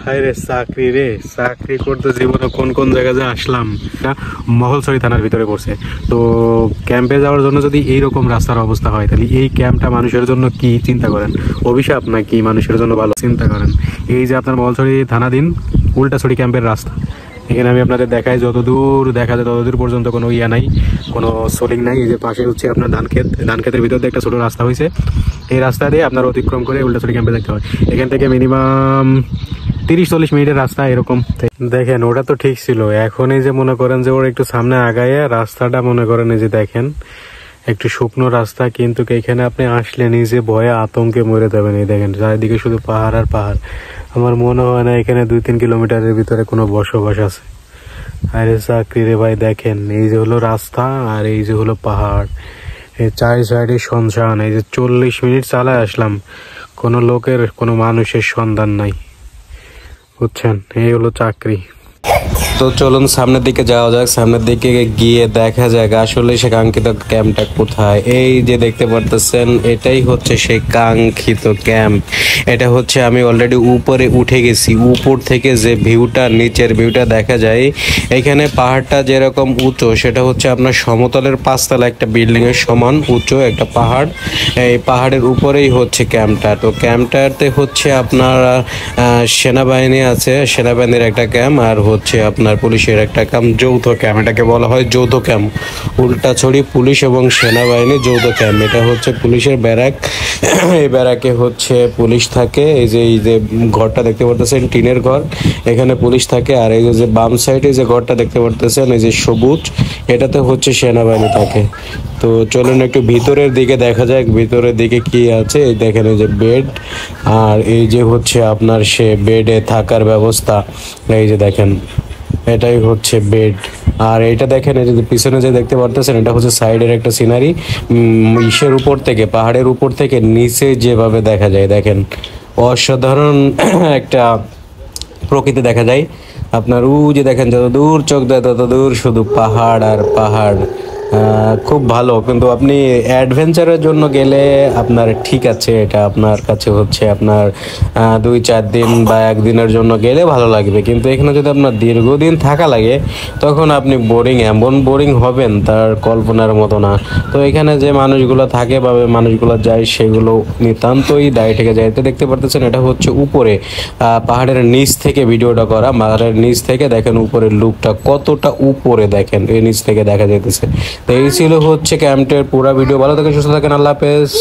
হায় রে চাকরি রে, চাকরি করতে জীবনে কোন কোন জায়গায় যে আসলাম। মহলছড়ি থানার ভিতরে পড়ছে। তো ক্যাম্পে যাওয়ার জন্য যদি এইরকম রাস্তার অবস্থা হয়, তাহলে এই ক্যাম্পটা মানুষের জন্য কি চিন্তা করেন, অভিশাপ নাকি মানুষের জন্য ভালো চিন্তা করেন। এই যে আপনার মহলছড়ি থানাধীন উল্টাছড়ি ক্যাম্পের রাস্তা, এখানে আমি আপনাদের দেখাই, যতদূর দেখা যায় ততদূর পর্যন্ত কোনো ইয়া নাই, কোনো সোলিং নাই। এই যে পাশে হচ্ছে আপনার ধান ক্ষেতের ভিতর দিয়ে একটা ছোটো রাস্তা হয়েছে। এই রাস্তা দিয়ে আপনার অতিক্রম করে উল্টাছড়ি ক্যাম্পে দেখতে হয়। এখান থেকে মিনিমাম 30-40 মিনিটের রাস্তা এরকম। দেখেন ওটা তো ঠিক ছিল, এখন এই যে মনে করেন যে ওর একটু সামনে আগায় রাস্তাটা মনে করেন এই যে দেখেন একটু শুকনো রাস্তা, কিন্তু এখানে আপনি আসলে নিজে ভয়ে আতঙ্কে মরে যাবেন। এই দেখেন চারিদিকে শুধু পাহাড় আর পাহাড়। আমার মনে হয় না এখানে 2-3 কিলোমিটারের ভিতরে কোনো বসবাস আছে। আরে চাকরি রে ভাই, দেখেন এই যে হলো রাস্তা আর এই যে হলো পাহাড়, এই চার সাইডে শুনশান। এই যে 40 মিনিট চালায় আসলাম, কোনো লোকের কোনো মানুষের সন্ধান নাই, বুঝছেন। এই হলো চাকরি। তো চলুন সামনের দিকে যাওয়া যাক, সামনের দিকে গিয়ে দেখা যাক আসলে সে কাঙ্ক্ষিত ক্যাম্পটা কোথায়। এই যে দেখতে পারতেছেন এটাই হচ্ছে সেই কাঙ্ক্ষিত ক্যাম্প। এটা হচ্ছে আমি অলরেডি উপরে উঠে গেছি, উপর থেকে যে ভিউটা, নিচের ভিউটা দেখা যায়। এখানে পাহাড়টা যেরকম উঁচু, সেটা হচ্ছে আপনার সমতলের 5তলা একটা বিল্ডিং এর সমান উঁচু একটা পাহাড়। এই পাহাড়ের উপরেই হচ্ছে ক্যাম্পটা। তো ক্যাম্পটাতে হচ্ছে আপনার সেনাবাহিনী আছে, সেনাবাহিনীর একটা ক্যাম্প, আর হচ্ছে আপনার পুলিশের একটা ক্যাম্প, যৌথ ক্যাম্প। এটাকে বলা হয় যৌথ ক্যাম্প, উল্টাছড়ি পুলিশ এবং সেনাবাহিনী যৌথ ক্যাম্প। এটা হচ্ছে পুলিশের ব্যারাক। এই ব্যারাকে হচ্ছে পুলিশ থাকে। এই যে ঘরটা দেখতে পারতেছেন টিনের ঘর, এখানে পুলিশ থাকে। আর এই যে বাম সাইডে যে ঘরটা দেখতে পারতেছেন এই যে সবুজ, এটাতে হচ্ছে সেনাবাহিনী থাকে। তো চলুন একটু ভিতরের দিকে দেখা যাক, ভিতরের দিকে কি আছে। এই দেখেন এই যে বেড, আর এই যে হচ্ছে আপনার সে বেডে থাকার ব্যবস্থা। এই যে দেখেন এটাই হচ্ছে বেড। আর এইটা দেখেন এই যে পিছনে যে দেখতে পারতেছেন, এটা হচ্ছে সাইডের একটা সিনারি। ইসের উপর থেকে, পাহাড়ের উপর থেকে নিচে যেভাবে দেখা যায় দেখেন, অসাধারণ একটা প্রকৃতি দেখা যায়। আপনার যে দেখেন যত দূর চোখ দেয় তত দূর শুধু পাহাড় আর পাহাড়। খুব ভালো, কিন্তু আপনি অ্যাডভেঞ্চারের জন্য গেলে আপনার ঠিক আছে, এটা আপনার কাছে হচ্ছে আপনার 2-4 দিন বা 1 দিনের জন্য গেলে ভালো লাগবে। কিন্তু এখানে যদি আপনার দীর্ঘদিন থাকা লাগে, তখন আপনি এমন বোরিং হবেন তার কল্পনার মতো না। তো এখানে যে মানুষগুলো থাকে বা মানুষগুলো যায়, সেগুলো নিতান্তই দায় থেকে যায়। তো দেখতে পারতেছেন এটা হচ্ছে উপরে পাহাড়ের নিচ থেকে ভিডিওটা করা। পাহাড়ের নিচ থেকে দেখেন উপরের লুকটা কতটা উপরে, দেখেন এই নিচ থেকে দেখা যাইতেছে। তো এই ছিল হচ্ছে ক্যাম্পের পুরো ভিডিও। ভালো থাকেন, সুস্থ থাকেন, আল্লাহ হাফেজ।